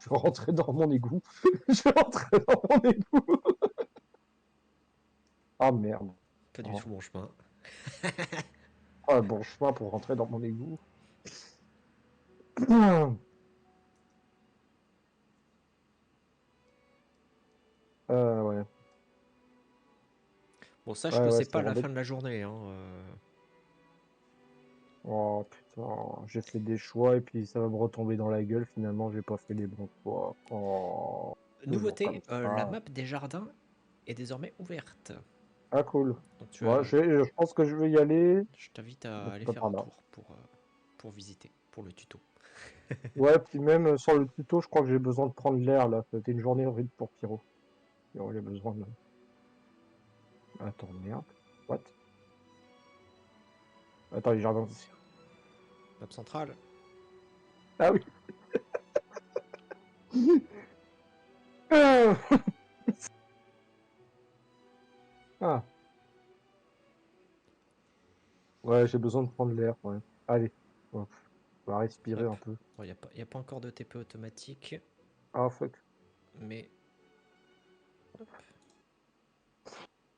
Je vais rentrer dans mon égout. Je vais rentrer dans mon égout. Ah merde. Pas du Oh. tout mon chemin. Ah, bon chemin pour rentrer dans mon égout. Ouais. Bon, sache Ouais, que ouais, c'est c'est pas la embêtant. fin de la journée, hein. Oh putain, j'ai fait des choix et puis ça va me retomber dans la gueule. Finalement, j'ai pas fait les bons choix. Oh, toujours comme Nouveauté, la ça. map des jardins est désormais ouverte. Ah cool. Donc Moi, je pense que je vais y aller. je t'invite à Donc, aller pas faire par un là. tour pour visiter, pour le tuto. Ouais, puis même sur le tuto, je crois que j'ai besoin de prendre l'air là. C'était une journée horrible pour Pyro. Pyro, il a besoin de. Attends, merde. What? Attends, les jardins. Map centrale. Ah oui. Ah. Ah. Ouais, j'ai besoin de prendre l'air. Ouais. Allez. Ouais. On va respirer Hop. un peu. Bon, y a pas encore de TP automatique, Ah fuck. mais hop,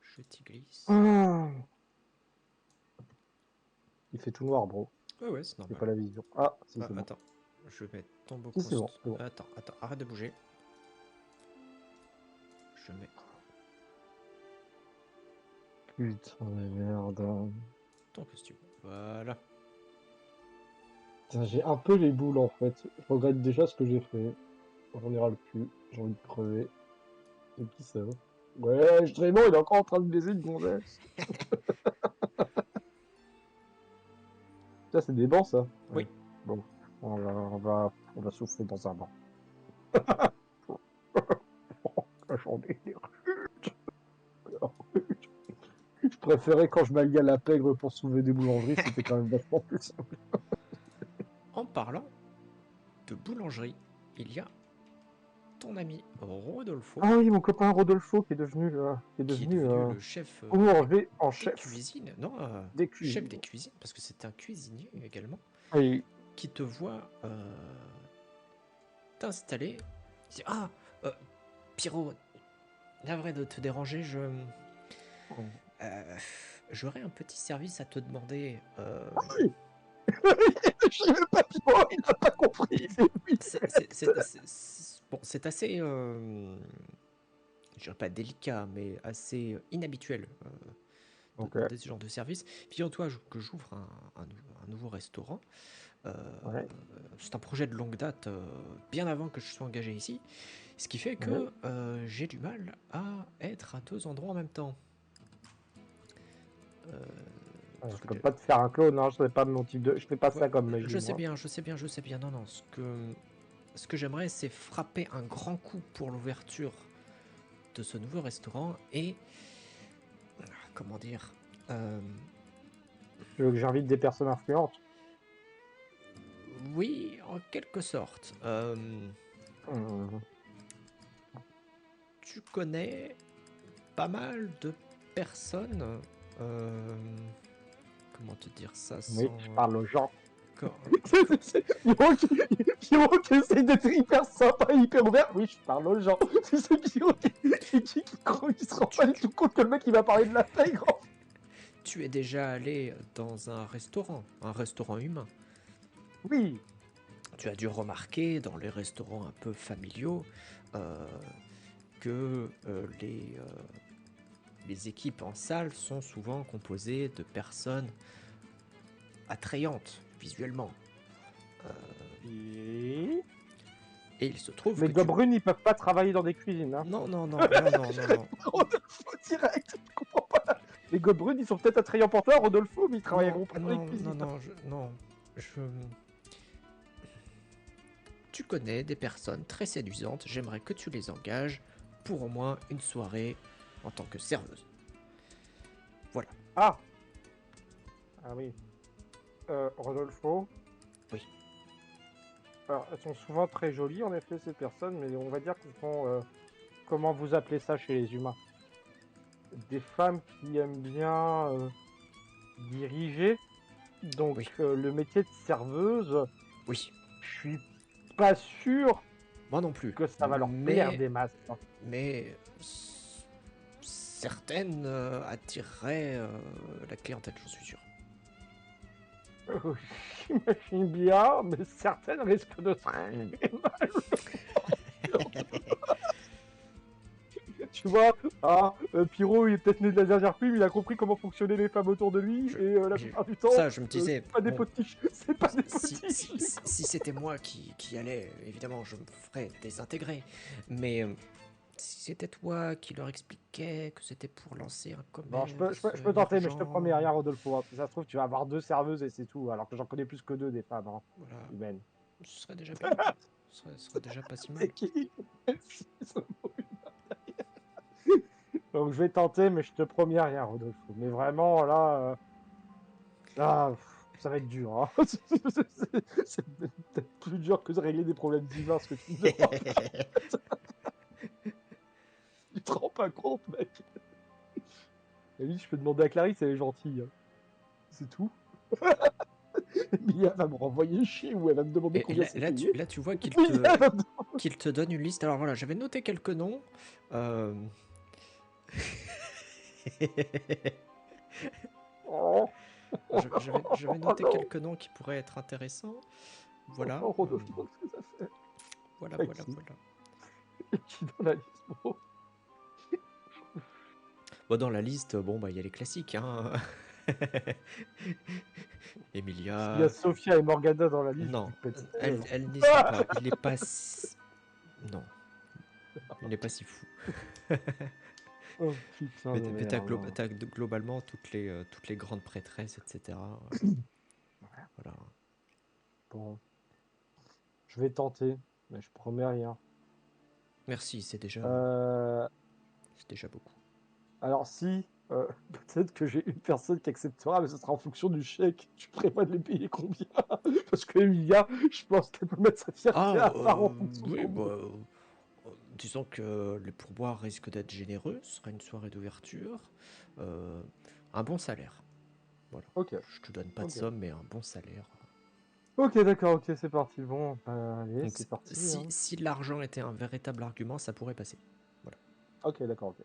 je t'y glisse. Ah. Il fait tout noir, bro. Ouais, ouais, c'est J'ai normal. pas la vision. Ah, si, Ah, c'est bon. attends, je vais mettre tombeau Si, c'est bon, const. c'est bon. Attends, arrête de bouger. Je mets Putain de merde. ton costume. Voilà. Putain, j'ai un peu les boules en fait. Je regrette déjà ce que j'ai fait. J'en ai ras le cul. J'ai envie de crever. C'est qui ça? Ouais, Draymond, il est encore en train de baiser une gonzesse. Ça, c'est des bancs, ça? Oui. Ouais. Bon. On va souffler dans un banc. J'en ai des Je préférais quand je m'alliais à la pègre pour soulever des boulangeries, c'était quand même vachement plus simple. En parlant de boulangerie, il y a ton ami Rodolfo, Ah oui, mon copain Rodolfo qui est qui est devenu devenu le chef boulanger en des chef cuisines. Non, des chef des cuisines. cuisines, parce que c'est un cuisinier également, Et qui te voit t'installer. Il dit, ah, euh, Pyro, navré de te déranger, euh, j'aurais un petit service à te demander. oui, je savais pas trop, il n'a pas compris. Oui. Bon, c'est assez, je dirais pas délicat, mais assez inhabituel de Ok, demander ce genre de service. Figure-toi que j'ouvre un nouveau restaurant. Euh, ouais, c'est un projet de longue date, bien avant que je sois engagé ici. Ce qui fait ouais. que j'ai du mal à être à deux endroits en même temps. Parce Je que peux pas te faire un clone, hein, je sais pas mon type de. Je fais pas ouais, ça comme magie, je sais moi. bien, je sais bien, je sais bien. Non, non. Ce que j'aimerais, c'est frapper un grand coup pour l'ouverture de ce nouveau restaurant et comment dire. euh, Tu veux que j'invite des personnes influentes? oui, en quelque sorte. Hum, Tu connais pas mal de personnes. euh, comment te dire ça oui, sans. je parle aux gens. Quand, Pierrot qui essaie d'être hyper sympa, hyper ouvert. Oui, je parle aux gens. C'est Pierrot qui se rend pas du tout compte que le mec il va parler de la pègre. tu es déjà allé dans un restaurant humain. Oui, Tu as dû remarquer dans les restaurants un peu familiaux euh, que les équipes en salle sont souvent composées de personnes attrayantes visuellement. et... Et il se trouve Les que tu... gobrunes, ils peuvent pas travailler dans des cuisines. Hein. Non, non, non, non, non, non, non. Rodolfo direct, je comprends pas. Les gobrunes, ils sont peut-être attrayants pour toi, Rodolfo, mais ils Non, travailleront pas dans les non, non, cuisines. non, non. Je... Tu connais des personnes très séduisantes, j'aimerais que tu les engages pour au moins une soirée en tant que serveuse. Voilà. Ah, ah oui. Rodolfo. Oui. Alors, elles sont souvent très jolies, en effet, ces personnes, mais on va dire qu'elles sont... comment vous appelez ça chez les humains? Des femmes qui aiment bien diriger. Donc, Oui. le métier de serveuse, Oui. je suis pas sûr moi non plus. que ça va leur plaire Mais, des masses. Hein. mais certaines attireraient la clientèle, j'en suis sûr. J'imagine bien, mais certaines risquent de se réveiller mal. Tu vois, Pyro, il est peut-être né de la dernière pluie, mais il a compris comment fonctionnaient les femmes autour de lui, et la plupart du temps, Ça, je me disais, c'est pas des bon, potiches, c'est pas des si, potiches. si c'était moi qui allais, évidemment, je me ferais désintégrer. Mais si c'était toi qui leur expliquais que c'était pour lancer un Bon, je peux commerce tenter, mais je te émergent, promets rien, Rodolfo. Hein. Si ça se trouve, tu vas avoir 2 serveuses et c'est tout, alors que j'en connais plus que 2 des femmes hein, voilà, humaines. ce serait déjà bien. Ce serait déjà pas si mal. C'est qui? Donc je vais tenter, mais je te promets rien, Rodolfo. Mais vraiment, là, ça va être dur. Hein. C'est peut-être plus dur que de régler des problèmes divins, ce que tu me demandes. Tu te rends pas compte, mec. Et oui, je peux demander à Clarisse, elle est gentille. Hein. C'est tout. Mia va me renvoyer chier ou elle va me demander Et combien c'est payé. là, tu vois qu'il Mia va me qu'il te donne une liste. Alors voilà, j'avais noté quelques noms. Oh. J'avais noté non. quelques noms qui pourraient être intéressants. Voilà. Oh, Rodolphe, qu'est-ce que ça fait? Voilà. Qui dans la liste, bro? Bon, dans la liste, bon, bah, il y a les classiques, hein. Emilia. Il y a Sophia et Morgana dans la liste. Non, je pète sa elle, gueule. elle n'y sont pas. Il n'est pas si... Non. Il n'est pas si fou. Oh putain de Mais t'as merde. t'as globalement toutes les grandes prêtresses, etc. Voilà. Bon. Je vais tenter, mais je promets rien. Merci, c'est déjà beaucoup. Alors si, peut-être que j'ai une personne qui acceptera, mais ce sera en fonction du chèque. Tu prévois de les payer combien? Parce que Emilia, je pense qu'elle peut mettre sa fierté à part en fonction oui, de bah, disons que les pourboires risquent d'être généreux. Ce sera une soirée d'ouverture. Un bon salaire. Voilà. Ok. Je te donne pas de somme, mais un bon salaire. Ok, d'accord, ok, c'est parti. Bon, allez, Donc, c'est parti. si l'argent était un véritable argument, ça pourrait passer. Voilà. Ok, d'accord, ok.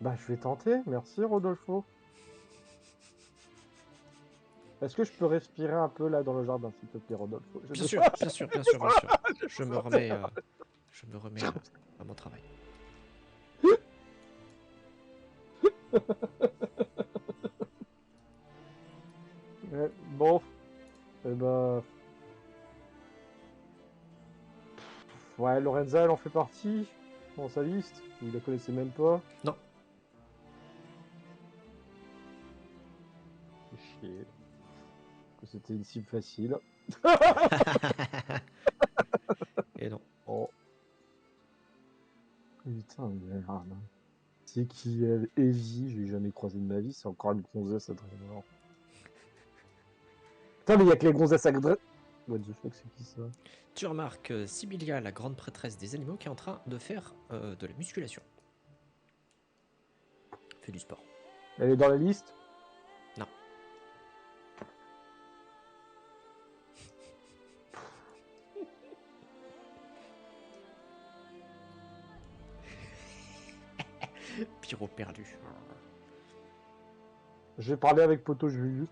Bah, je vais tenter. Merci, Rodolfo. Est-ce que je peux respirer un peu là dans le jardin, s'il te plaît, Rodolfo? Bien sûr. Je me remets à mon travail. Bon, eh ben... Ouais, Lorenza, elle en fait partie dans sa liste. Vous la connaissez même pas. Non. Chier. Que c'était une cible facile. Et non. Oh. Putain de merde. C'est qui elle? Evie, je l'ai jamais croisé de ma vie. C'est encore une gonzesse à Draenor. Putain, mais il y a que les gonzesses à Draenor. What the fuck, c'est qui ça? Tu remarques Sibylla, la grande prêtresse des animaux, qui est en train de faire de la musculation. Fait du sport. Elle est dans la liste? Non. Pyro perdu. Je vais parler avec Poto Julius.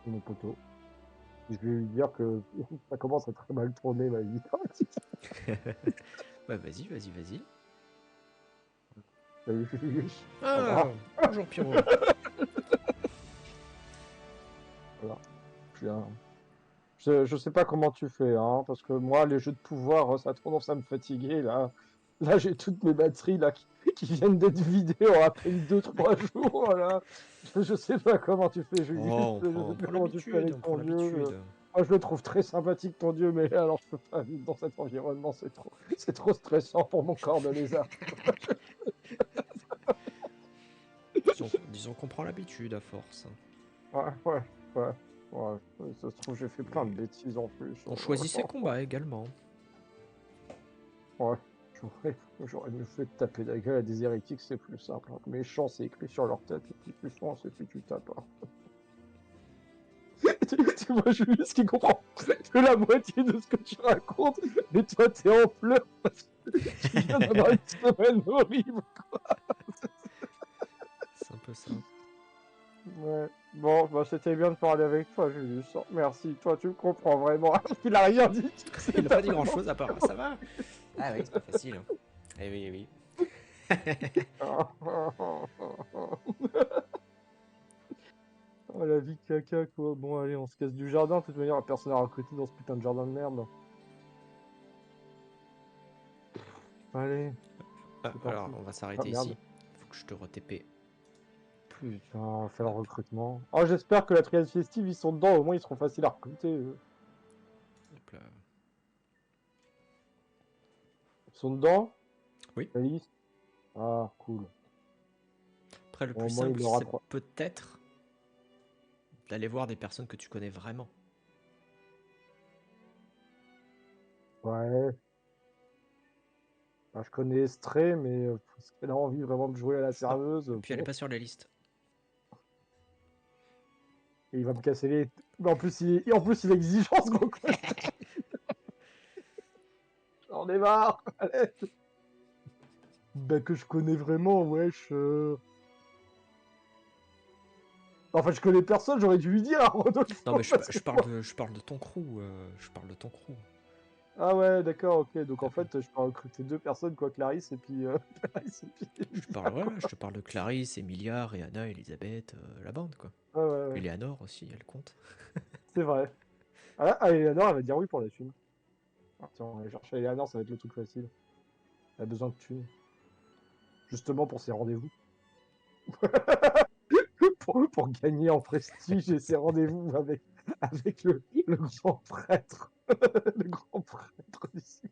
Mon poteau. Je vais lui dire que ça commence à très mal tourner ma vie. Bah vas-y. Salut Julius. Ah, bonjour Pyro. Voilà. Je sais pas comment tu fais, hein, parce que moi, les jeux de pouvoir, ça a tendance à me fatiguer, là. Là, j'ai toutes mes batteries, là, qui viennent d'être vidées en à peine 2-3 jours, là. Je sais pas comment tu fais, Julius. Oh, Je on sais pas prend comment tu fais l'habitude, avec ton dieu. Moi, je le trouve très sympathique, ton dieu, mais alors, je peux pas vivre dans cet environnement, c'est trop stressant pour mon corps de lézard. Disons qu'on prend l'habitude à force. Ouais. Ça se trouve, j'ai fait plein de bêtises en plus. On choisit ses combats également. Ouais, j'aurais mieux fait de taper la gueule à des hérétiques, c'est plus simple. Hein. Méchant, c'est écrit sur leur tête, et puis plus souvent, c'est plus tu tapes. Hein. Tu vois Julius qui comprend de la moitié de ce que tu racontes, mais toi t'es en pleurs parce que tu viens d'avoir une semaine horrible. C'est un peu ça. Ouais. Bon, bah c'était bien de parler avec toi, Julius. Merci, toi tu me comprends vraiment. Il a rien dit. Il a pas dit grand chose à part ça va. Ah oui, c'est pas facile. Hein. Eh oui, eh oui. Oh la vie caca quoi. Bon allez, on se casse du jardin. De toute manière, personne à recruter dans ce putain de jardin de merde. Allez, Ah, c'est alors, parti. on va Ah s'arrêter merde. ici. Faut que je te re-TP. Putain, faire le recrutement. Oh, j'espère que la triade festive, ils sont dedans. Au moins, ils seront faciles à recruter. Hop là. Ils sont dedans? Oui. La liste? Ah, cool. Après, le Bon, au plus moins, simple, il aura c'est 3. peut-être d'aller voir des personnes que tu connais vraiment. Ouais. Bah, je connais Stray, mais est-ce qu'elle a envie vraiment de jouer à la Non. serveuse? Et puis, elle est pas sur la liste. Et il va me casser les. Mais en plus, il est exigeant, ce gros con. J'en ai marre. Allez. Bah, que je connais vraiment, wesh. Enfin, je connais personne, j'aurais dû lui dire, hein, Rodolphe. Non, mais Parce que je parle de ton crew. Je parle de ton crew. Ah ouais, d'accord, ok. Donc Ah en oui. fait, je peux recruter 2 personnes, quoi, Clarisse et puis. Clarisse et puis Je Emilia, parle, quoi. ouais, je te parle de Clarisse, Emilia, Rihanna, Elisabeth, la bande, quoi. Ouais, ouais, ouais. Eleanor aussi, elle compte. C'est vrai. Ah, Eleanor, elle va dire oui pour la thune. Ah, tiens, on va aller chercher Eleanor, ça va être le truc facile. Elle a besoin de thunes. Justement pour ses rendez-vous. Pour gagner en prestige et ses rendez-vous avec le grand prêtre. Le grand prêtre d'ici.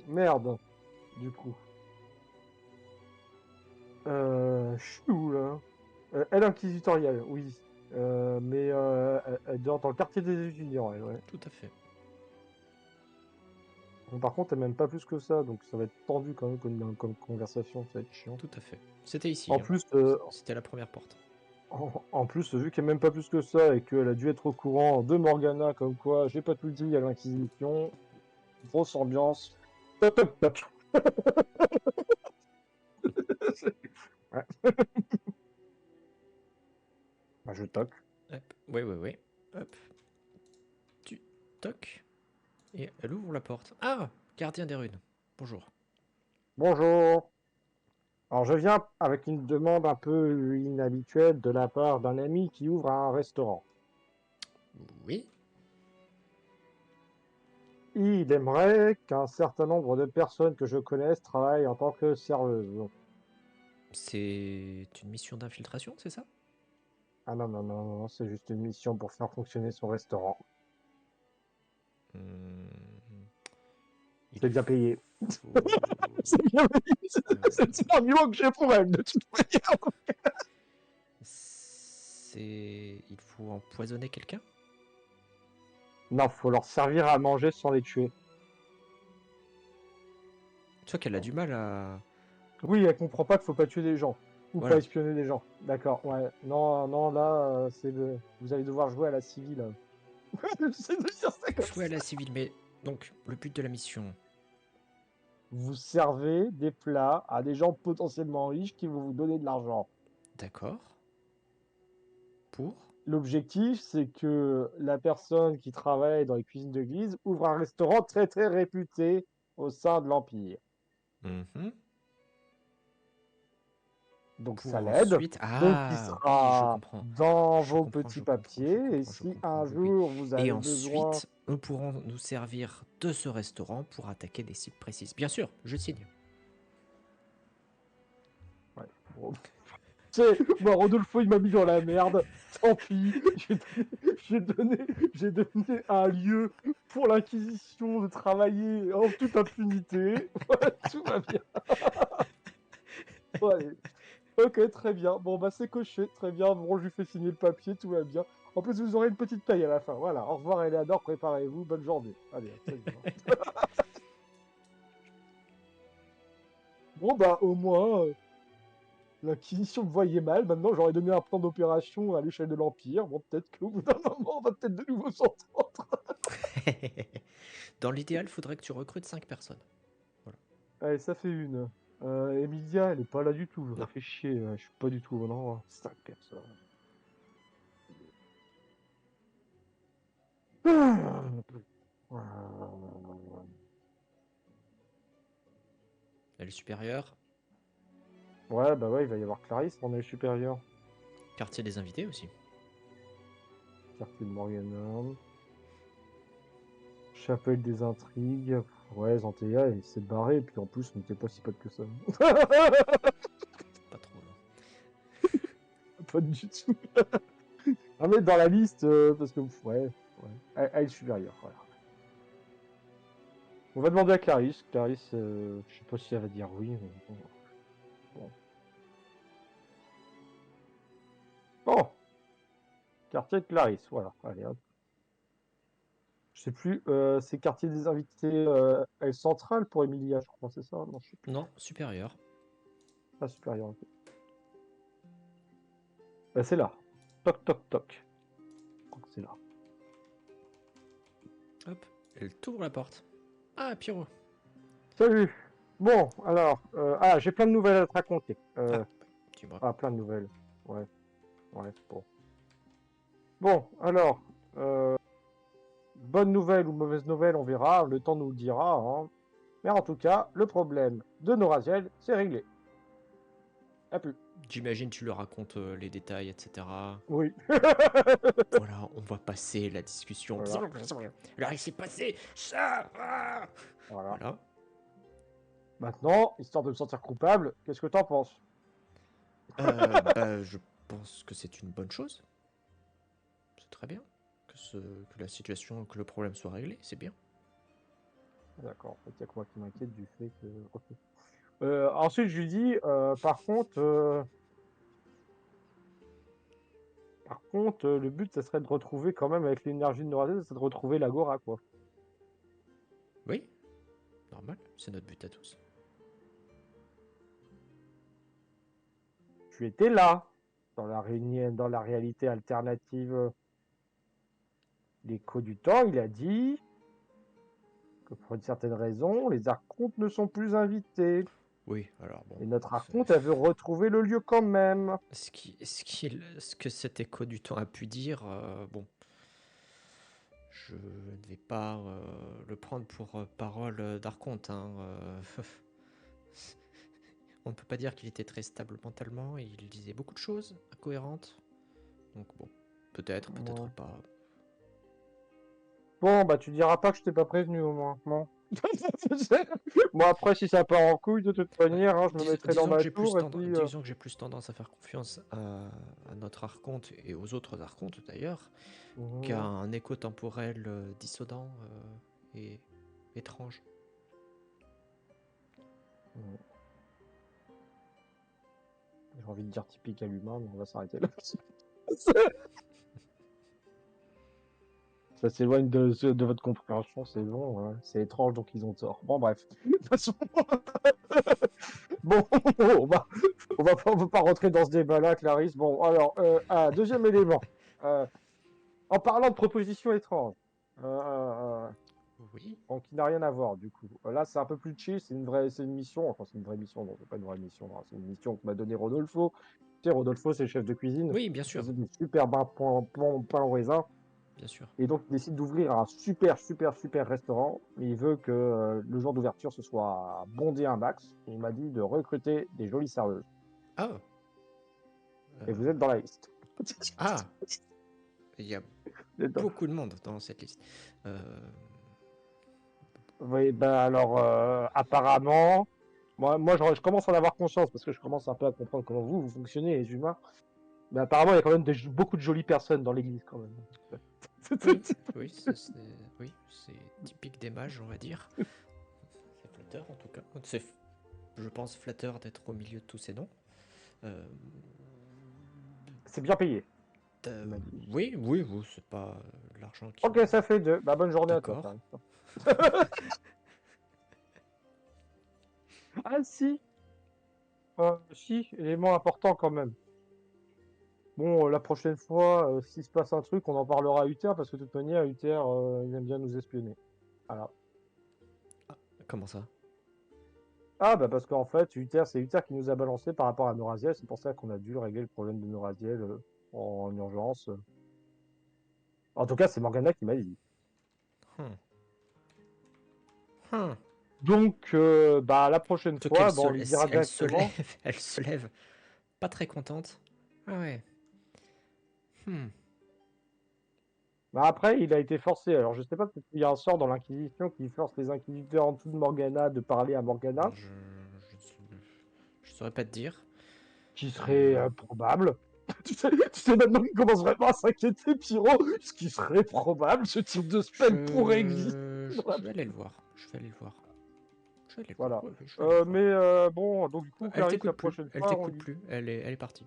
Merde. Du coup. Je suis où là? Elle inquisitoriale, oui. Mais dans le quartier des étudiants, elle, ouais. Tout à fait. Bon, par contre, elle m'aime pas plus que ça, donc ça va être tendu quand même comme conversation, ça va être chiant. Tout à fait. C'était ici. En Hein. plus, C'était la première porte. en plus, vu qu'elle m'aime pas plus que ça et qu'elle a dû être au courant de Morgana, comme quoi j'ai pas tout dit à l'Inquisition, grosse ambiance. Top, top, top. Ouais. Bah, je toque. Hop. Oui, oui, oui. Hop. Tu toques. Et elle ouvre la porte. Ah, gardien des runes. Bonjour. Bonjour. Alors, je viens avec une demande un peu inhabituelle de la part d'un ami qui ouvre un restaurant. Oui. Il aimerait qu'un certain nombre de personnes que je connaisse travaillent en tant que serveuses. C'est une mission d'infiltration, c'est ça? Ah non, non, non, non, c'est juste une mission pour faire fonctionner son restaurant. Hmm, C'est bien payé. faut... C'est bien payé. C'est le argument que j'ai pour elle, de toute manière. Il faut empoisonner quelqu'un? Non, faut leur servir à manger sans les tuer. Tu vois qu'elle a du mal à... Oui, elle comprend pas qu'il faut pas tuer des gens. Ou pas Voilà. espionner des gens. D'accord, ouais. Non, non, là, vous allez devoir jouer à la civile. J'essaie de dire ça comme Jouer à ça. la civile, mais... Donc, le but de la mission... Vous servez des plats à des gens potentiellement riches qui vont vous donner de l'argent. D'accord. Pour? L'objectif, c'est que la personne qui travaille dans les cuisines d'église ouvre un restaurant très très réputé au sein de l'Empire. Mhm. Donc ça Pour l'aide. ensuite... Donc il Ah, oui, je sera comprends. dans Je vos comprends, petits je comprends, je papiers. Et comprends, je si comprends, un oui, oui. jour vous Et avez besoin... ensuite, nous pourrons nous servir de ce restaurant pour attaquer des cibles précises. Bien sûr, je signe. Ouais, bon. Tu sais, moi, Rodolfo, il m'a mis dans la merde. Tant pis. J'ai donné un lieu pour l'Inquisition de travailler en toute impunité. Tout va bien. Bon, allez. Ok, très bien. Bon, bah, c'est coché. Très bien. Bon, je lui fais signer le papier. Tout va bien. En plus, vous aurez une petite paye à la fin. Voilà. Au revoir, Eleanor. Préparez-vous. Bonne journée. Allez, absolument. Bon, bah, au moins, L'Inquisition me voyait mal, maintenant j'aurais donné un plan d'opération à l'échelle de l'Empire. Bon, peut-être qu'au bout d'un moment, on va peut-être de nouveau s'entendre. Dans l'idéal, faudrait que tu recrutes 5 personnes. Voilà. Allez, ça fait une. Emilia, elle est pas là du tout, je Non. réfléchis, je suis pas du tout au non, 5 personnes. Elle est supérieure. Ouais, bah ouais, il va y avoir Clarisse, on est supérieur. Quartier des invités aussi. Quartier de Morganum. Chapelle des intrigues. Ouais, Zantea, il s'est barré, et puis en plus, on n'était pas si pote que ça. Pas trop, non. Pas du tout. On met dans la liste, parce que, ouais, elle est supérieure, voilà. On va demander à Clarisse. Clarisse, je sais pas si elle va dire oui, mais bon. Bon. Quartier de Clarisse, voilà. Allez, hop. Je sais plus, c'est quartier des invités, elle centrale pour Emilia, je crois, c'est ça? Non, je sais plus. Non, supérieure. Pas supérieur. Ok. Bah, c'est là. Toc, toc, toc. Je crois que c'est là. Hop, elle t'ouvre la porte. Ah, Pierrot. Salut. Bon, alors, j'ai plein de nouvelles à te raconter. Dis-moi. Plein de nouvelles. Ouais, bon. Bon, alors, bonne nouvelle ou mauvaise nouvelle, on verra, le temps nous le dira, hein. Mais en tout cas, le problème de Noraziel, c'est réglé. A plus. J'imagine tu leur racontes les détails, etc. Oui. Voilà, on va passer la discussion. Voilà. Alors il s'est passé ça. Voilà. Voilà. Maintenant, histoire de me sentir coupable, qu'est-ce que t'en penses? Bah, je pense que c'est une bonne chose. C'est très bien. Que la situation, que le problème soit réglé, c'est bien. D'accord, en fait, il y a que moi qui m'inquiète du fait que... Ok. Ensuite, je lui dis, par contre, le but, ça serait de retrouver quand même, avec l'énergie de Norazet, c'est de retrouver l'Agora, quoi. Oui, normal, c'est notre but à tous. Tu étais là, dans dans la réalité alternative. L'écho du temps, il a dit que pour une certaine raison, les archontes ne sont plus invités. Oui, alors bon. Et notre archonte, elle veut retrouver le lieu quand même. Ce que cet écho du temps a pu dire, bon, je ne vais pas le prendre pour parole d'archonte. Hein, on ne peut pas dire qu'il était très stable mentalement, il disait beaucoup de choses incohérentes. Donc bon, peut-être, peut-être Ouais. pas. Bon, bah tu diras pas que je t'ai pas prévenu au moins. Bon. Bon, après, si ça part en couille, de toute manière, hein, je me mettrai dans ma tour et puis... Disons que j'ai plus tendance à faire confiance à notre archonte et aux autres archontes d'ailleurs, qu'à un écho temporel dissonant et étrange. J'ai envie de dire typique à l'humain, mais on va s'arrêter là. Ça s'éloigne de votre compréhension, c'est bon, hein. C'est étrange, donc ils ont tort. Bon, bref. De toute façon... Bon, on va pas rentrer dans ce débat-là, Clarisse. Bon, alors, deuxième élément. En parlant de propositions étranges, Oui. bon, qui n'a rien à voir, du coup. Là, c'est un peu plus chill, c'est une mission. Enfin, c'est une vraie mission, non, c'est pas une vraie mission, hein. C'est une mission que m'a donné Rodolfo. Tu sais, Rodolfo, c'est le chef de cuisine. Oui, bien Il sûr. faisait des super pain au raisin. Bien sûr. Et donc, il décide d'ouvrir un super restaurant. Mais il veut que le jour d'ouverture, ce soit bondé un max. Et il m'a dit de recruter des jolies serveuses. Ah. Et vous êtes dans la liste. Ah. Il y a beaucoup de monde dans cette liste. Oui, ben alors, apparemment, moi je commence à en avoir conscience parce que je commence un peu à comprendre comment vous fonctionnez, les humains. Mais apparemment, il y a quand même beaucoup de jolies personnes dans l'église, quand même. Oui, oui, c'est typique des mages, on va dire. C'est flatteur, en tout cas. C'est, je pense, flatteur d'être au milieu de tous ces noms. C'est bien payé. Oui, c'est pas l'argent qui... Ok, ça fait deux. Bah, bonne journée à toi, D'accord. Clarisse. Ah si, Si, élément important quand même. Bon, la prochaine fois, s'il se passe un truc, on en parlera à Uther, parce que de toute manière, Uther, il aime bien nous espionner. Voilà. Comment ça? Ah, bah parce qu'en fait, c'est Uther qui nous a balancé par rapport à Noraziel, c'est pour ça qu'on a dû régler le problème de Noraziel en urgence. En tout cas, c'est Morgana qui m'a dit. Hmm. Hmm. Donc, bah, la prochaine Surtout qu'elle fois, bah, se, on lui dira elle se directement. lève, elle se lève, pas très contente. Ah ouais. Hmm. Bah, après, il a été forcé. Alors, je sais pas, peut-être qu'il y a un sort dans l'Inquisition qui force les inquisiteurs en dessous de Morgana de parler à Morgana, Je saurais pas te dire. qui Mais serait probable. Tu sais maintenant qu'il commence vraiment à s'inquiéter, Pyro, ce qui serait probable, ce type de spell pourrait exister. je vais aller le voir. Je vais aller le voir. Je vais aller le voir. Voilà. Ouais, ouais, je vais aller le voir. Mais bon, donc du coup, Elle Clarisse, la t'écoute plus. prochaine Elle fois, on t'écoute lui... plus. Elle est partie.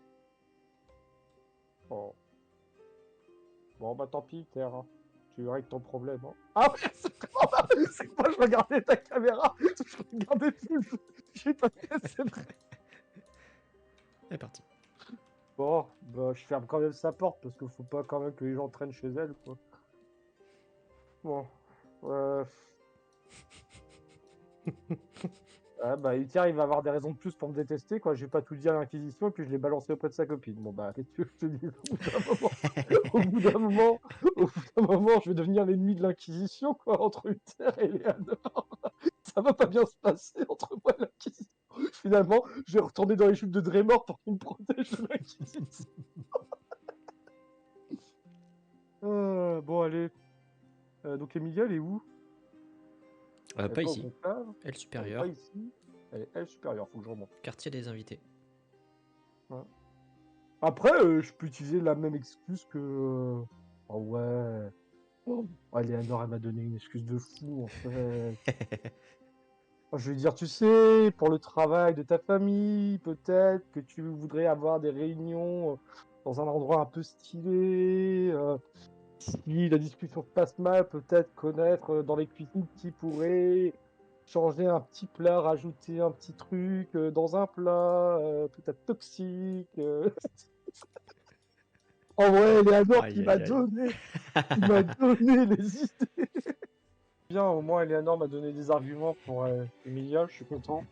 Oh. Bon, bah tant pis, Terre. Hein. Tu règles ton problème. Hein. Ah ouais, c'est que moi, je regardais ta caméra. Je regardais plus. J'ai pas c'est vrai. Elle est partie. Bon, bah je ferme quand même sa porte, parce qu'il faut pas quand même que les gens traînent chez elle, quoi. Bon. Euh... Ah, bah, Uther, il va avoir des raisons de plus pour me détester, quoi. J'ai pas tout dit à l'Inquisition, et puis je l'ai balancé auprès de sa copine. Bon, bah, qu'est-ce que je te dis au bout d'un moment, au bout d'un moment, je vais devenir l'ennemi de l'Inquisition, quoi, entre Uther et Léanor. Ça va pas bien se passer entre moi et l'Inquisition. Finalement, je vais retourner dans les chutes de Drémor pour qu'il me protège de l'Inquisition. Bon, allez. Donc, Emilia, elle est où? Elle est Pas pas au ici. conclave. Elle Elle est pas supérieure. ici. Elle est supérieure, faut que je remonte. Quartier des invités. Ouais. Après, je peux utiliser la même excuse que. Oh ouais. Oh, Léanor, elle m'a donné une excuse de fou, en fait. Je vais dire, tu sais, pour le travail de ta famille, peut-être que tu voudrais avoir des réunions dans un endroit un peu stylé. Si la discussion se passe mal, peut-être connaître dans les cuisines qui pourrait changer un petit plat, rajouter un petit truc dans un plat, peut-être toxique. En vrai, Eleanor Aïe aïe aïe. qui m'a donné les idées. Bien, au moins Eleanor m'a donné des arguments pour Emilia, je suis content.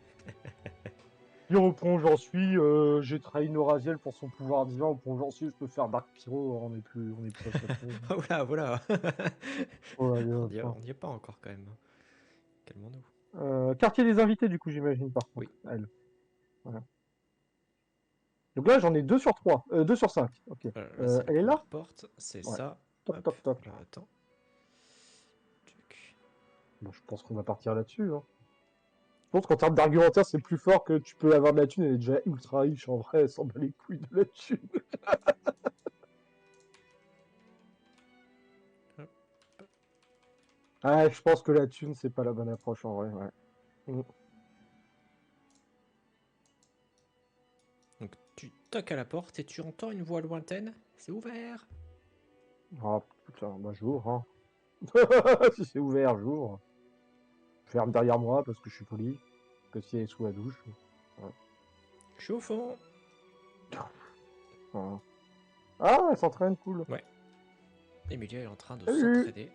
Puis au point où j'en suis, j'ai trahi Noraziel pour son pouvoir divin. Au point où j'en suis, je peux faire Dark Pyro, on est plus à ça près. Oh là, voilà. Oh, allez, On hop, hein. n'y est pas encore quand même. Calmons-nous. Quartier des invités, du coup, j'imagine, par contre, Oui. elle. Voilà. Donc là, j'en ai 2 sur 3, 2 sur 5. Ok. Là, c'est la Elle est là? première porte. C'est Ouais. ça. Toc, Hop. toc, toc. Là, attends. Tuc. Bon, je pense qu'on va partir là-dessus. Hein. Je pense qu'en termes d'argumentaire, c'est plus fort que tu peux avoir de la thune. Elle est déjà ultra riche en vrai, elle s'en bat les couilles de la thune. Hop. Ah, je pense que la thune, c'est pas la bonne approche en vrai. Ouais. Mm. Donc tu toques à la porte et tu entends une voix lointaine. C'est ouvert. Ah putain, bah j'ouvre. Hein. Si c'est ouvert, j'ouvre. Je ferme derrière moi parce que je suis poli. Que si elle est sous la douche. Ouais. Je suis au fond. Voilà. Ah, elle s'entraîne, cool. Ouais. Emilia est en train de Salut! s'entraider.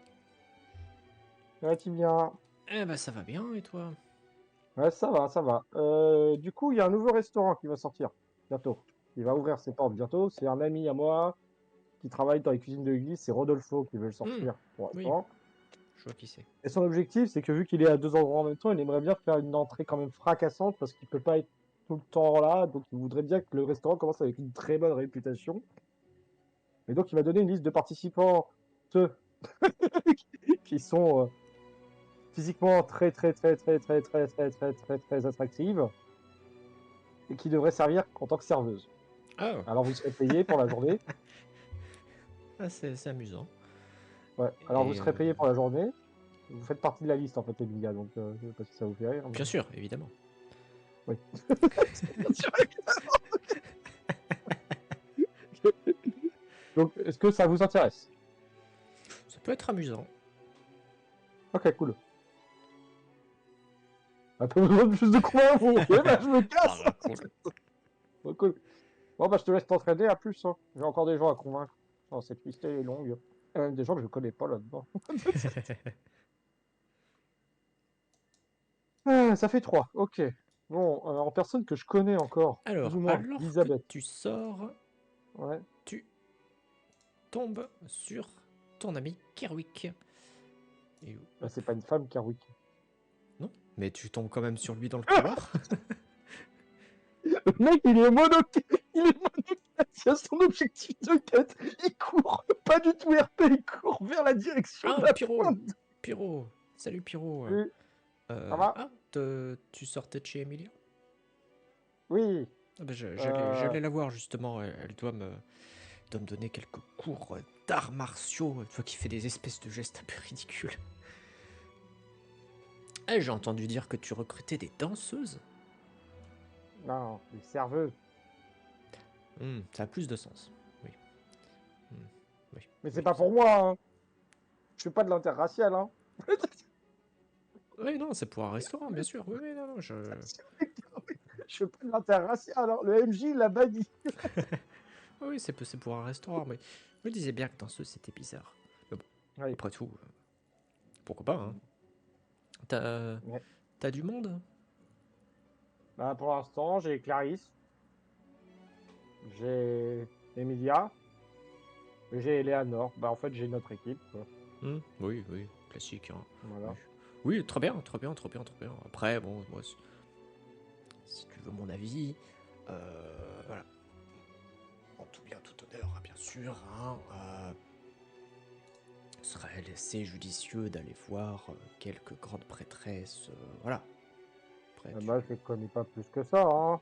Ouais, tu viens. Eh ben ça va bien et toi? Ouais, ça va, ça va. Du coup, il y a un nouveau restaurant qui va sortir bientôt. Il va ouvrir ses portes bientôt. C'est un ami à moi qui travaille dans les cuisines de l'église. C'est Rodolfo qui veut le sortir pour Oui. l'instant. Je vois qui c'est. Et son objectif, c'est que vu qu'il est à 2 endroits en même temps, il aimerait bien faire une entrée quand même fracassante parce qu'il peut pas être tout le temps là. Donc, il voudrait bien que le restaurant commence avec une très bonne réputation. Et donc, il m'a donné une liste de participants, ceux qui sont physiquement très, très, très, très, très, très, très, très, très, très attractives et qui devraient servir en tant que serveuse. Oh. Alors, vous serez payé pour la journée. Ah, c'est amusant. Ouais. Alors, vous Et serez payé pour la journée. Vous faites partie de la liste, en fait, Emilia. Donc, je sais pas si ça vous fait rire. Mais... bien sûr, évidemment. Oui. Donc, est-ce que ça vous intéresse? Ça peut être amusant. Ok, cool. Ah, t'as besoin de plus de convaincre. Ok, bah je me casse. Ah, cool. Bon, cool. Bon, bah je te laisse t'entraider, à plus. Hein. J'ai encore des gens à convaincre. Oh, cette liste est longue. Il y a même des gens que je connais pas là-dedans. Ah, ça fait 3, ok. Bon, en personne que je connais encore, plus Alors, ou moins, alors que Elisabeth. tu sors, Ouais. tu tombes sur ton ami Kerwick. Et Bah, hop. c'est pas une femme, Kerwick. Non, mais tu tombes quand même sur lui dans le couloir. Le mec, il est il est monoquête, il a son objectif de quête, il court, pas du tout RP, il court vers la direction de Ah, la Pyro! pointe. Pyro! Salut Pyro! Oui, ça va? Ah, tu sortais de chez Emilia? Oui. Ah bah, Euh, j'allais la voir justement, elle doit me donner quelques cours d'arts martiaux, une fois qu'il fait des espèces de gestes un peu ridicules. Ah, j'ai entendu dire que tu recrutais des danseuses. non, une serveuse. Ça a plus de sens. Oui. Hmm, oui. Mais c'est Oui. pas pour moi, hein. Je fais pas de l'interracial, hein. Oui, non, c'est pour un restaurant, bien sûr. Oui, oui, non, non, Je fais pas de l'interracial, hein. Le MJ l'a banni. Oui, c'est pour un restaurant, mais je me disais bien que danseuse, c'était bizarre. Mais bon, Oui. après tout, pourquoi pas, hein. T'as Ouais. t'as du monde? Bah, pour l'instant, j'ai Clarisse, j'ai Emilia, et j'ai Eleanor. Bah, en fait, j'ai notre équipe, quoi. Oui, oui, classique, hein. Oui. Voilà. Oui, très bien, très bien, très bien, très bien. Après, bon, moi, si tu veux mon avis, voilà. En tout bien, tout honneur, hein, bien sûr, hein, serait assez judicieux d'aller voir quelques grandes prêtresses, voilà. Après, Bah, je connais pas plus que ça, hein.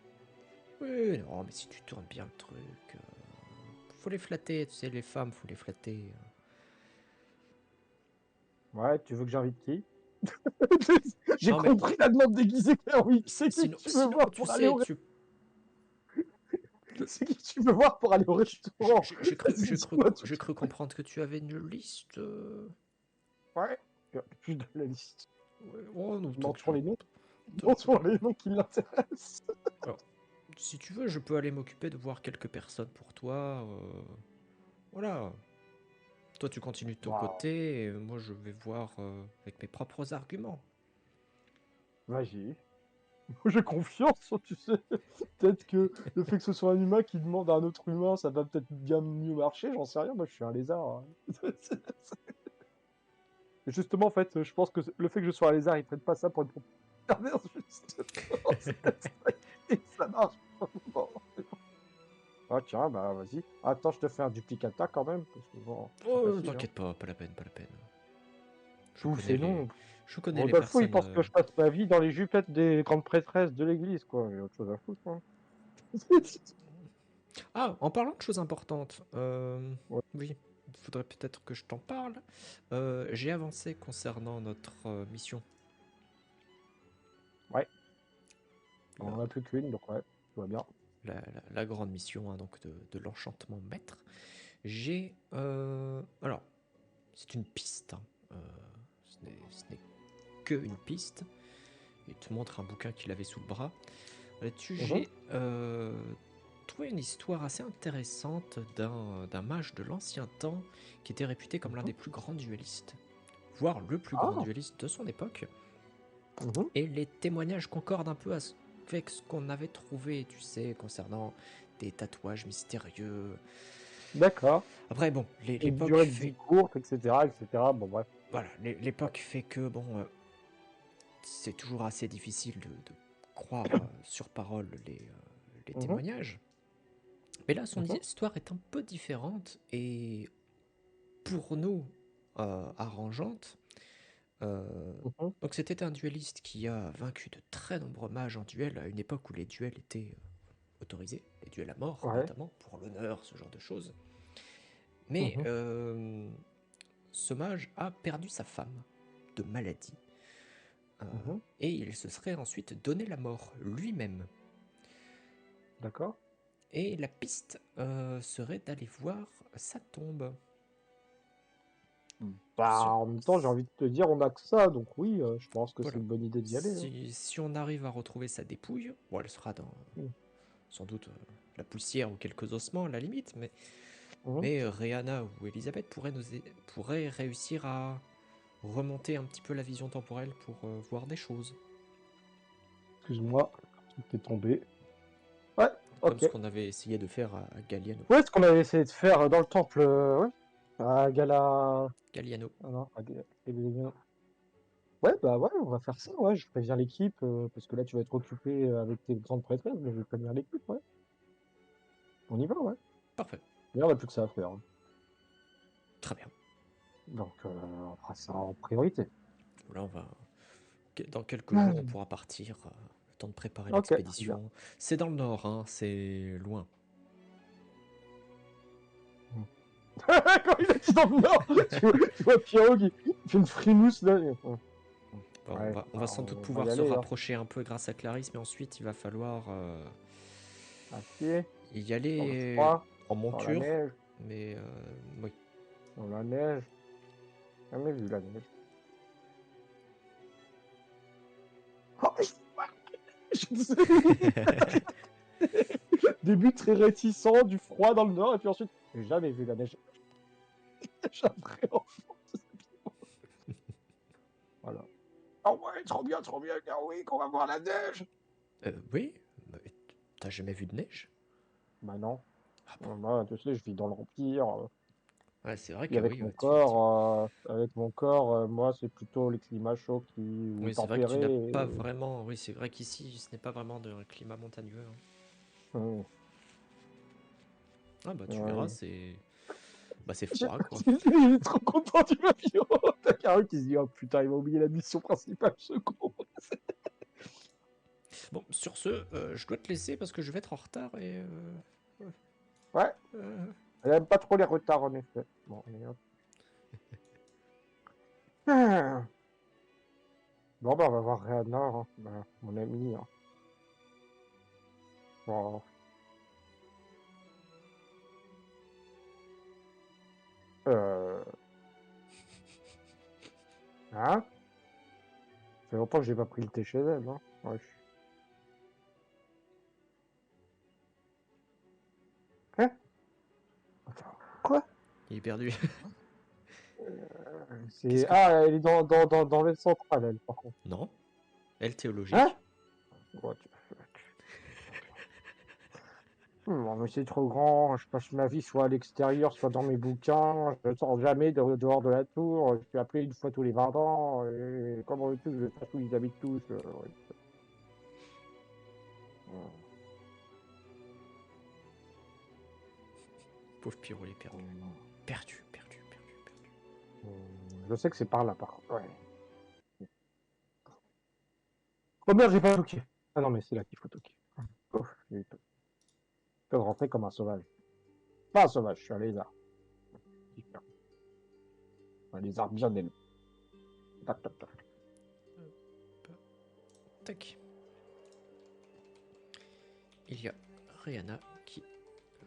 Oui, non, mais si tu tournes bien le truc, faut les flatter, tu sais, les femmes, faut les flatter. Ouais, tu veux que j'invite qui? J'ai Non, mais compris la demande déguisée, Claire, oui. C'est qui que sinon, tu veux voir tu pour aller sais, au C'est qui que tu veux voir pour aller au restaurant? Vas-y, dis-moi tout. j'ai cru comprendre que tu avais une liste. Ouais. Plus de la liste. Ouais, oh non, Je m'en sur t'inquiète. les noms. Non T'inquiète. sur les noms qui l'intéressent. Alors, si tu veux, je peux aller m'occuper de voir quelques personnes pour toi. Voilà. Toi, tu continues de ton Waouh. côté, et moi, je vais voir avec mes propres arguments. Vas-y. J'ai confiance, tu sais. Peut-être que le fait que ce soit un humain qui demande à un autre humain, ça va peut-être bien mieux marcher, j'en sais rien. Moi, je suis un lézard, hein. Justement, en fait, je pense que le fait que je sois un lézard, ils prennent pas ça pour une proposition perverse, justement. C'est comme ça que ça marche. Bon. Ah tiens, bah vas-y. Attends, je te fais un duplicata quand même, parce que bon, c'est pas Oh, facile, hein. t'inquiète pas, pas la peine, pas la peine. Je Tous connais ces noms. je connais les Rodolfo, il personnes. pense que je passe ma vie dans les jupettes des grandes prêtresses de l'église, quoi. Il y a autre chose à foutre, hein. Ah, en parlant de choses importantes, Ouais. oui, il faudrait peut-être que je t'en parle. J'ai avancé concernant notre mission. Ouais. On en a La, plus qu'une, donc ouais, tout va bien. la grande mission, hein, donc de l'enchantement maître. Alors, c'est une piste, hein. Ce n'est que une piste. Il te montre un bouquin qu'il avait sous le bras. Là-dessus, Mhm, j'ai trouvé une histoire assez intéressante d'un mage de l'ancien temps qui était réputé comme l'un mhm. des plus grands duellistes, voire le plus grand Ah, duelliste de son époque. mhm, Et les témoignages concordent un peu avec ce qu'on avait trouvé, tu sais, concernant des tatouages mystérieux. d'accord. Après, bon, Une l'époque durée de vie fait, courte, etc., etc. Bon, bref. voilà, l'époque fait que, bon, c'est toujours assez difficile de croire sur parole les Mhm, témoignages. Mais là, son mhm, histoire est un peu différente et pour nous, arrangeante. mhm, Donc c'était un duelliste qui a vaincu de très nombreux mages en duel à une époque où les duels étaient autorisés, les duels à mort ouais. notamment, pour l'honneur, ce genre de choses. Mais Mhm, ce mage a perdu sa femme de maladie. Euh, mhm, et il se serait ensuite donné la mort lui-même. d'accord. Et la piste serait d'aller voir sa tombe. Bah, Si, en même temps, j'ai envie de te dire, on a que ça, donc oui, je pense que c'est voilà. une bonne idée d'y aller. Hein. Si on arrive à retrouver sa dépouille, bon, elle sera dans Mm. sans doute la poussière ou quelques ossements à la limite, Mhm. mais Rihanna ou Elisabeth pourraient réussir à remonter un petit peu la vision temporelle pour voir des choses. Excuse-moi, tout est tombé. Ouais, Comme ok. ce qu'on avait essayé de faire à Galliano. Ouais, ce qu'on avait essayé de faire dans le temple, ouais. À Gala... Galliano. Ah non, ouais, bah ouais, on va faire ça, ouais. Je préviens l'équipe, parce que là, tu vas être occupé avec tes grandes prêtresses, mais je vais prévenir l'équipe, ouais. On y va, ouais. Parfait. Là, on a plus que ça à faire. Hein. Très bien. Donc, on fera ça en priorité. Là, dans quelques jours, on Hmm. pourra partir. Le temps de préparer Ok, très bien. l'expédition. C'est dans le nord, hein, c'est loin. Hmm. Quand il a dit dans le Nord, tu vois Pierrot qui fait une frimousse là. Bon, Ouais, on va bah, sans doute on va y pouvoir se aller, hein. rapprocher un peu grâce à Clarisse, mais ensuite il va falloir À pied, y dans le aller froid, en dans la monture. neige, Mais oui. dans la neige. Jamais vu la neige. Oh, je suis désolé. Début très réticent, du froid dans le Nord, et puis ensuite, j'ai jamais vu la neige. J'appréhende. Voilà. Oh ouais, trop bien, car oui, qu'on va voir la neige. Oui, mais t'as jamais vu de neige? Bah non. Ah bon. Moi, tu sais, je vis dans l'Empire. Ouais, c'est vrai Et que oui, avec mon corps, moi, c'est plutôt les climats chauds ou oui, c'est vrai que tu n'as tempérés. pas vraiment. Oui, c'est vrai qu'ici, ce n'est pas vraiment de climat montagneux, hein. Hum, Ah bah tu verras, ouais. c'est J'ai froid quoi. j'ai trop content du avion. T'as Caro qui se dit, oh putain, il m'a oublié la mission principale, ce con. Bon, sur ce, je dois te laisser parce que je vais être en retard et Ouais, euh, elle aime pas trop les retards, en effet. Bon, allez, hop. Ah. Bon, bah, on va voir Rihanna, hein. Bah, mon ami. Hein. Bon, euh... Hein? Ça fait longtemps que j'ai pas pris le thé chez elle, hein. Ouais. Hein? Attends, quoi? il est perdu. Qu'est-ce C'est... que Ah, elle est dans le central, elle, par contre. Non, elle Hein? théologique. Ouais, bon, mais c'est trop grand, je passe ma vie soit à l'extérieur, soit dans mes bouquins, je ne sors jamais dehors de la tour, je suis appelé une fois tous les 20 ans, et comment veux-tu que je sache où ils habitent tous ouais. Pauvre Pierrot, il est perdu. Perdu, perdu, perdu, perdu. Je sais que c'est par là, par contre. Ouais. Oh merde, j'ai pas toqué. Ah non, mais c'est là qu'il faut toquer. Ouf, j'ai peur de rentrer comme un sauvage. Pas un sauvage, je suis un lézard. Un lézard bien élevé. Tac, tac, tac. Tac. Il y a Rihanna qui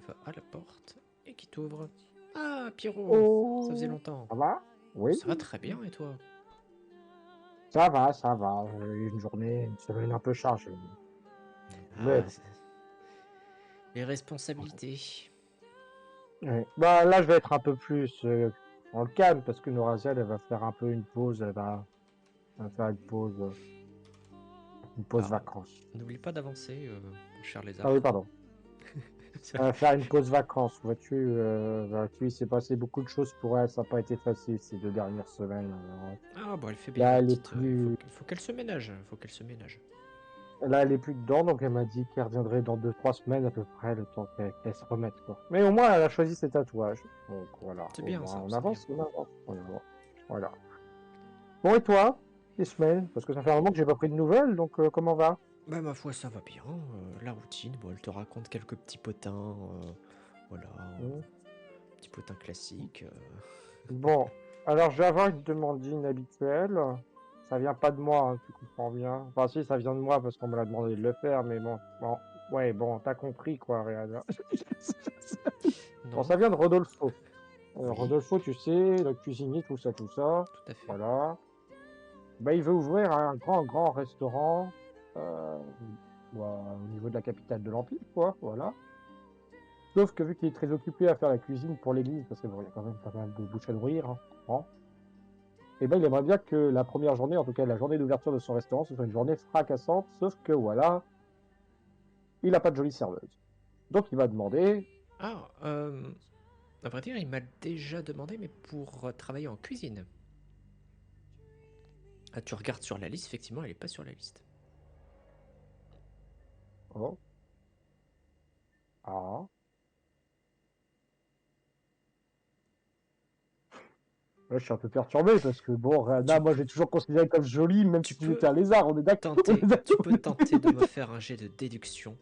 va à la porte et qui t'ouvre. Ah, Pierrot, ça faisait Oh, longtemps. ça va? Oui, Ça va très bien et toi? ça va, ça va. Une semaine un peu chargée. Mais Ah, les responsabilités. ouais. Bah, là, je vais être un peu plus en calme parce que Noraziel, elle va faire un peu une pause. Elle va faire une pause Alors, vacances. n'oublie pas d'avancer, mon cher Ah oui, lézard. pardon. Elle va faire une pause vacances. Vois-tu, il s'est passé beaucoup de choses pour elle. Ça n'a pas été facile ces 2 dernières semaines. Alors, Ah, bon, elle fait bien là, la elle est petite. plus, Il faut qu'elle se ménage. Il faut qu'elle se ménage. là, elle est plus dedans. Donc, elle m'a dit qu'elle reviendrait dans 2, 3 semaines à peu près, le temps qu'elle se remette, quoi. Mais au moins, elle a choisi ses tatouages. Donc, voilà. C'est Au bien moins, ça, on c'est bien. avance, on avance. Voilà. Bon, et toi, les semaines? Parce que ça fait un moment que j'ai pas pris de nouvelles, donc comment va? Bah, ma foi, ça va bien. La routine, bon, elle te raconte quelques petits potins. Voilà, Hmm. petit potin classique. Bon, alors je vais avoir une demande inhabituelle. Ça vient pas de moi, hein, tu comprends bien. Enfin, si, ça vient de moi parce qu'on me l'a demandé de le faire, mais bon, ouais, bon, t'as compris quoi, Rihanna. Bon, Non, ça vient de Rodolfo. Oui, Rodolfo, tu sais, le cuisinier, tout ça, tout à fait. voilà. Bah, il veut ouvrir un grand restaurant, au niveau de la capitale de l'Empire, quoi, voilà. Sauf que vu qu'il est très occupé à faire la cuisine pour l'église, parce que bon, il y a quand même pas mal de bouches à nourrir, hein, tu comprends. Et ben, il aimerait bien que la première journée, en tout cas la journée d'ouverture de son restaurant, ce soit une journée fracassante, sauf que voilà, il a pas de jolie serveuse. Donc il va demander, Ah, à vrai dire, il m'a déjà demandé, mais pour travailler en cuisine. Ah, tu regardes sur la liste, effectivement, elle est pas sur la liste. oh, ah, là je suis un peu perturbé parce que bon, Rihanna, Tu, moi j'ai toujours considéré comme jolie, même tu si j'étais peux un lézard, on est d'accord, on est tu d'accord. peux tenter de me faire un jet de déduction.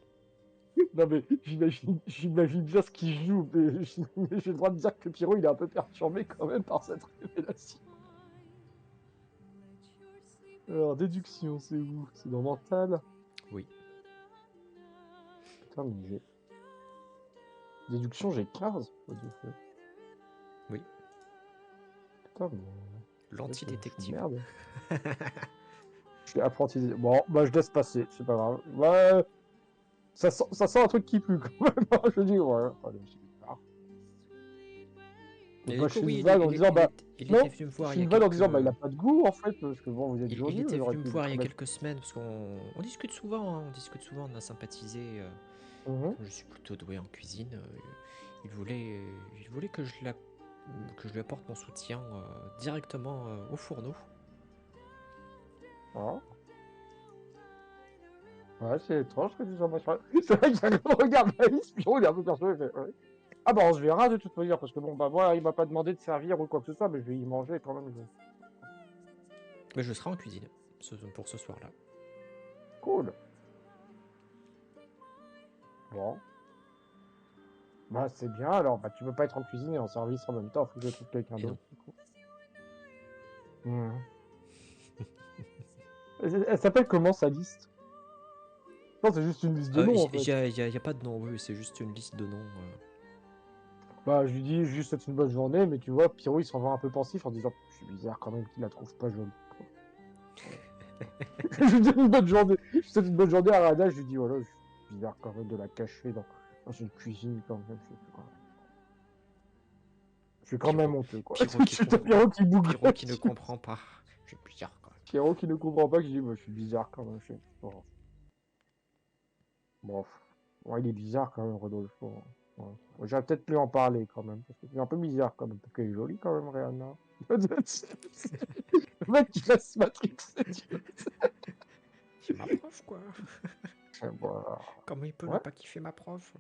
Non mais j'imagine bien ce qu'il joue, mais j'ai le droit de dire que Pierrot il est un peu perturbé quand même par cette révélation. Alors déduction, c'est où? C'est dans mental? Oui. Putain mais j'ai... Déduction j'ai 15. What the fuck. Oui. Putain mais... je suis une L'anti-détective. merde. Je suis apprenti... Bon, bah je laisse passer, c'est pas grave. Ouais, ça sent un truc qui pue quand même, hein, je dis ouais. Allez, c'est bizarre. Donc Et moi du je coup, fais oui, une vanne en disant bah... il était Non, venu me je voir il fais y a une vanne en disant quelques... bah il a pas de goût en fait, parce que bon vous êtes Il joli, vous était aurez venu me pu une voir il y très a belle... quelques semaines, parce qu'on discute souvent, hein, on discute souvent, on a sympathisé. Mhm. Comme je suis plutôt doué en cuisine, il voulait que que je lui apporte mon soutien directement au fourneau. Voilà. Ouais, c'est étrange que tu sois machin. C'est vrai que quand on regarde la liste, Pierrot, il est un peu perturbé. Il fait, ouais. Ah bah on se verra de toute manière, parce que bon, bah moi, il m'a pas demandé de servir ou quoi que ce soit, mais je vais y manger quand même. Mais je serai en cuisine pour ce soir-là. Cool. Bon. Bah c'est bien, alors bah tu peux pas être en cuisine et en service en même temps, faut que je trouve quelqu'un Et non. d'autre. Du coup. Mhm. Elle s'appelle comment sa liste? Non, c'est juste une liste de noms en fait. Y a pas de nom, oui, c'est juste une liste de noms. Bah je lui dis juste c'est une bonne journée, mais tu vois, Pierrot il s'en va un peu pensif en disant je suis bizarre quand même qu'il la trouve pas jolie. Quoi. Je lui dis une bonne journée. Je souhaite une bonne journée à Rada, je lui dis voilà, je suis bizarre quand même de la cacher dans une cuisine quand même. Je suis quand même Pierrot, honteux quoi. Pierrot qui, Tu as Pierrot qui Pierrot bougonne. qui ne comprend pas. C'est bizarre quand même. Pierrot qui ne comprend pas, qui dit bah, je suis bizarre quand même. Bon. Bon. Ouais, il est bizarre quand même, Rodolfo. Ouais. Ouais, j'aurais peut-être pu en parler quand même, parce que c'est un peu bizarre quand même, parce qu'elle est jolie quand même, Rihanna. Le mec qui laisse Matrix, tu vois. C'est ma prof, quoi. Bah, Comment il peut ne ouais, pas kiffer ma prof?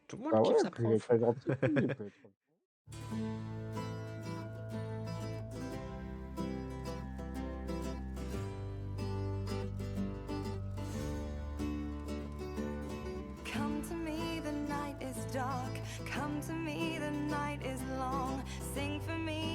Tout le monde bah kiffe ouais, sa puis il est prof. très gentil, il peut être... Come to me, the night is dark. Come to me, the night is long. Sing for me